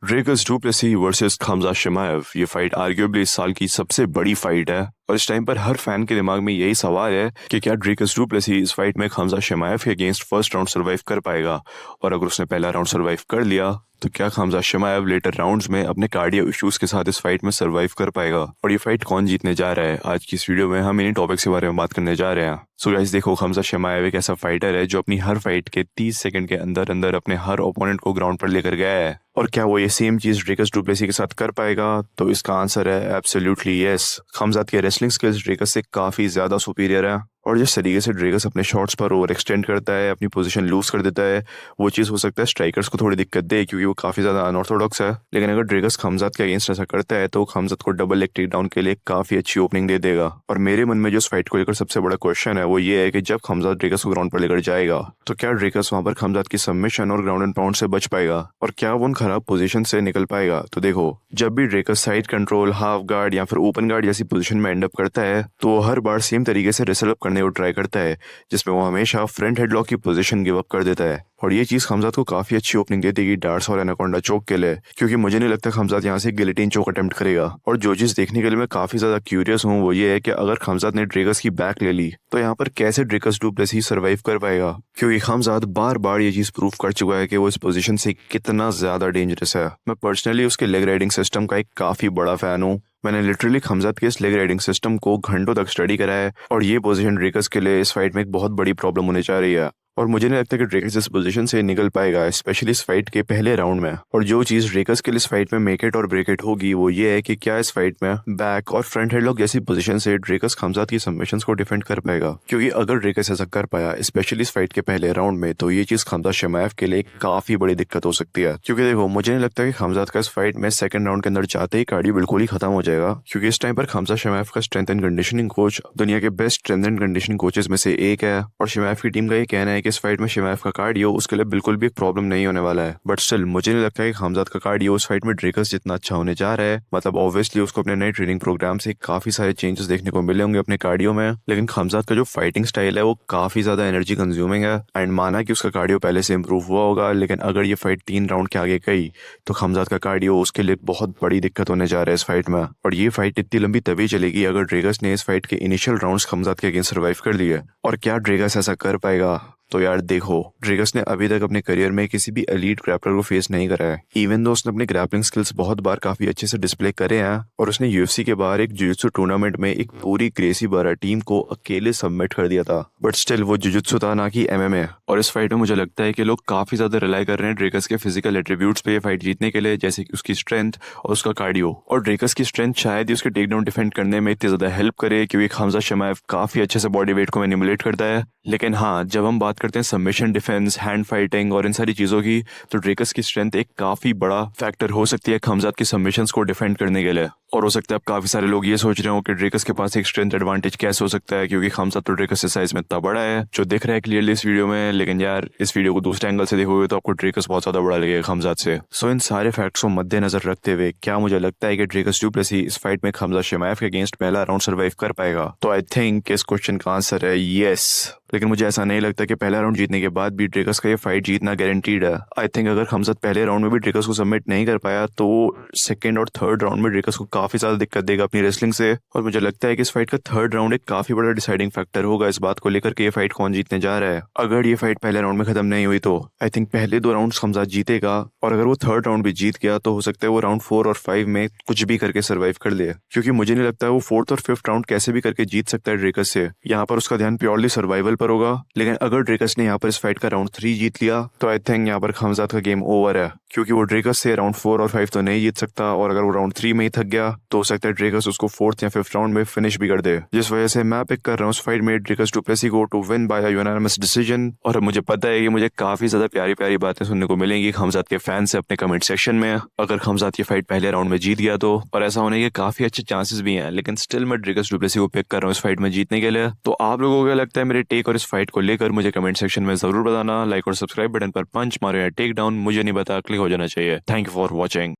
ड्रेकस du Plessis versus खमजा शिमाएव, ये fight arguably इस साल की सबसे बड़ी फाइट है। और इस टाइम पर हर फैन के दिमाग में यही सवाल है कि क्या ड्रेकस डुप्लेसी इस फाइट में खमजा शिमाएव के अगेंस्ट फर्स्ट राउंड सर्वाइव कर पाएगा, और अगर उसने पहला राउंड सर्वाइव कर लिया तो क्या खमजा शिमाएव लेटर राउंड्स में अपने कार्डियो इश्यूज के साथ इस फाइट में सर्वाइव कर पाएगा, और ये फाइट कौन जीतने जा रहा है। आज की इस वीडियो में हम इन्हीं टॉपिक्स के बारे में बात करने जा रहे हैं। सो गाइस देखो, खमजा शिमाएव एक ऐसा फाइटर है जो अपनी हर फाइट के 30 सेकंड के अंदर अंदर अपने हर ओपोनेंट को ग्राउंड पर लेकर गया है। और क्या वो ये सेम चीज ड्रेकस डुप्लेसी के साथ कर पाएगा? तो इसका आंसर है एब्सोल्युटली यस। खमजात के रेसलिंग स्किल्स ड्रेकस से काफी ज्यादा सुपीरियर है, और जिस तरीके से ड्रेकस अपने शॉट्स पर ओवर एक्सटेंड करता है, अपनी पोजीशन लूज कर देता है, वो चीज़ हो सकता है स्ट्राइकर्स को थोड़ी दिक्कत दे क्योंकि वो काफ़ी ज़्यादा अनऑर्थोडॉक्स है। लेकिन अगर ड्रेकस खमजात के अगेंस्ट ऐसा करता है तो खमजात को डबल लेग टेक डाउन के लिए काफ़ी अच्छी ओपनिंग दे देगा। और मेरे मन में जो इस फाइट को लेकर सबसे बड़ा क्वेश्चन है वो ये है कि जब खमजात ड्रेकस को ग्राउंड पर लेकर जाएगा तो क्या ड्रेकस वहां पर खमजात की सबमिशन और ग्राउंड एंड पाउंड से बच पाएगा, और क्या वो उन खराब पोजीशन से निकल पाएगा। तो देखो, जब भी ड्रेकस साइड कंट्रोल, हाफ गार्ड या फिर ओपन गार्ड जैसी पोजीशन में एंड अप करता है तो वो हर बार सेम तरीके से रेसल अप करने को ट्राई करता है, जिसमें वो हमेशा फ्रंट हेडलॉक की पोजीशन गिव अप कर देता है। और ये चीज खमजात को काफी अच्छी ओपनिंग दे देगी डार्ट्स और एनाकोंडा चोक के लिए, क्योंकि मुझे नहीं लगता खमजात यहाँ से गिलेटिन चोक अटेम्प्ट करेगा। और जो चीज देखने के लिए मैं काफी ज्यादा क्यूरियस हूँ वो ये है कि अगर खमजात ने ड्रेकस की बैक ले ली तो यहाँ पर कैसे ड्रेकस डुप्लेसी सर्वाइव कर पाएगा, क्योंकि खमजात बार बार ये चीज प्रूव कर चुका है कि वो इस पोजीशन से कितना ज्यादा डेंजरस है। मैं पर्सनली उसके लेग राइडिंग सिस्टम का एक काफी बड़ा फैन हूँ। मैंने लिटरली खमजात के इस लेग राइडिंग सिस्टम को घंटों तक स्टडी करा है, और ये पोजीशन ड्रेकस के लिए इस फाइट में एक बहुत बड़ी प्रॉब्लम होने जा रही है। और मुझे नहीं लगता कि ड्रेकस इस पोजीशन से निकल पाएगा, स्पेशली इस फाइट के पहले राउंड में। और जो चीज ड्रेकस के लिए इस फाइट में मेक इट और ब्रेक इट होगी वो ये है कि क्या इस फाइट में बैक और फ्रंट हेडलॉक जैसी पोजीशन से ड्रेकस खमजात की सबमिशंस को डिफेंड कर पाएगा। क्योंकि अगर ड्रेकस ऐसा कर पाया स्पेशली इस फाइट के पहले राउंड में तो ये चीज खमजात शिमाएव के लिए काफी बड़ी दिक्कत हो सकती है। क्योंकि देखो, मुझे नहीं लगता कि खमजात का इस फाइट में सेकंड राउंड के अंदर जाते ही कार्डियो बिल्कुल ही खत्म हो जाएगा, क्योंकि इस टाइम पर खमजात शिमाएव का स्ट्रेंथ एंड कंडीशनिंग कोच दुनिया के best strength and conditioning coaches में से एक है। और शिमाएव की टीम का ये कहना है कि इस फाइट में शिमाएव का कार्डियो उसके लिए बिल्कुल भी एक प्रॉब्लम नहीं होने वाला है। बट स्टिल मुझे नहीं लगता कि खमजात का कार्डियो उस फाइट में ड्रेकस जितना अच्छा होने जा रहा है। मतलब ऑब्वियसली उसको अपने नए ट्रेनिंग प्रोग्राम से काफी सारे चेंजेस देखने को मिले होंगे अपने कार्डियो में, लेकिन खमजात का जो फाइटिंग स्टाइल है वो काफी ज्यादा एनर्जी कंज्यूमिंग है। एंड माना कि उसका कार्डियो पहले से इंप्रूव हुआ होगा, लेकिन अगर ये फाइट 3 राउंड के आगे गई तो खमजात का कार्डियो उसके लिए बहुत बड़ी दिक्कत होने जा रहा है इस फाइट में। और ये फाइट इतनी लंबी तभी चलेगी अगर ड्रेकस ने इस फाइट के इनिशियल राउंड्स खमजात के अगेंस्ट सर्वाइव कर लिए। और क्या ड्रेकस ऐसा कर पाएगा? तो यार देखो, ड्रेकस ने अभी तक अपने करियर में किसी भी एलीट ग्रैपलर को फेस नहीं करा है, इवन दो उसने अपने ग्रैपलिंग स्किल्स बहुत बार काफी अच्छे से डिस्प्ले करे हैं। और उसने यूएफसी के बाहर एक जुजुत्सु टूर्नामेंट में एक पूरी ग्रेसी बारा टीम को अकेले सबमिट कर दिया था, बट स्टिल वो जुजुत्सु था ना कि एमएमए। और इस फाइट में मुझे लगता है कि लोग काफी ज्यादा रिलाई कर रहे हैं ड्रेकस के फिजिकल एट्रीब्यूट्स पे ये फाइट जीतने के लिए, जैसे कि उसकी स्ट्रेंथ और उसका कार्डियो। और ड्रेकस की स्ट्रेंथ शायद ही उसके टेक डाउन डिफेंड करने में इतनी ज्यादा हेल्प करे, क्योंकि खमजा शिमाएव काफी अच्छे से बॉडी वेट को मैनिपुलेट करता है। लेकिन हाँ, जब हम बात करते हैं सबमिशन, डिफेंस, हैंड फाइटिंग और इन सारी चीजों की, तो ड्रेकस की स्ट्रेंथ एक काफी बड़ा फैक्टर हो सकती है खमजात की सबमिशंस को डिफेंड करने के लिए। और हो सकता है अब काफी सारे लोग ये सोच रहे हो कि ड्रेकस के पास एक स्ट्रेंथ एडवांटेज कैसे हो सकता है, क्योंकि खमजात तो ड्रेकस के साइज में इतना बड़ा है जो दिख रहा है क्लियरली इस वीडियो में। लेकिन यार, इस वीडियो को दूसरे एंगल से देखोगे तो आपको ड्रेकस बहुत ज्यादा बड़ा लगेगा खमजात से। सो इन सारे फैक्ट्स को मद्देनजर रखते हुए क्या मुझे लगता है कि ड्रेकस डुप्लेसी इस फाइट में खमजा शिमाएव के अगेंस्ट पहला राउंड सर्वाइव कर पाएगा? तो आई थिंक इस क्वेश्चन का आंसर है यस। लेकिन मुझे ऐसा नहीं लगता कि पहला राउंड जीतने के बाद भी ड्रेकस का ये फाइट जीतना गारंटीड है। आई थिंक अगर खमजात पहले राउंड में भी ड्रेकस को सबमिट नहीं कर पाया तो सेकंड और थर्ड राउंड में ड्रेकस को काफी ज्यादा दिक्कत देगा अपनी रेसलिंग से। और मुझे लगता है कि इस फाइट का थर्ड राउंड एक काफी बड़ा डिसाइडिंग फैक्टर होगा इस बात को लेकर कि ये फाइट कौन जीतने जा रहा है। अगर ये फाइट पहले राउंड में खत्म नहीं हुई तो आई थिंक पहले 2 राउंड खमजात जीतेगा, और अगर वो थर्ड राउंड भी जीत गया तो हो सकता है वो राउंड 4 और 5 में कुछ भी करके सर्वाइव कर ले, क्योंकि मुझे नहीं लगता वो 4th और 5th राउंड कैसे भी करके जीत सकता है ड्रेकस से। यहाँ पर उसका ध्यान प्योरली सर्वाइवल पर होगा। लेकिन अगर ड्रेकस ने यहाँ पर इस फाइट का राउंड 3 जीत लिया तो आई थिंक यहाँ पर खमजात का गेम ओवर है, क्योंकि वो ड्रेकस से राउंड 4 और 5 तो नहीं जीत सकता। और अगर वो राउंड 3 में ही थक गया तो हो सकता है ड्रेकस उसको 4th या 5th राउंड में फिनिश भी कर दे, जिस वजह से मैं पिक कर रहा हूँ उस फाइट में ड्रेकस डुप्लेसी को to win by unanimous decision. और मुझे पता है कि मुझे काफी ज्यादा प्यारी प्यारी बातें सुनने को मिलेंगी खमजात के फैन से अपने कमेंट सेक्शन में अगर खमजात ये फाइट पहले राउंड में जीत गया तो, और ऐसा होने के काफी अच्छे चांसेस भी हैं। लेकिन स्टिल मैं ड्रेकस डुप्लेसी को पिक कर रहा हूँ इस फाइट में जीतने के लिए। तो आप लोगों को क्या लगता है मेरे टेक और इस फाइट को लेकर, मुझे कमेंट सेक्शन में जरूर बताना। लाइक और सब्सक्राइब बटन पर पंच मारो या टेक डाउन मुझे नहीं पता, क्लिक हो जाना चाहिए। Thank you for watching.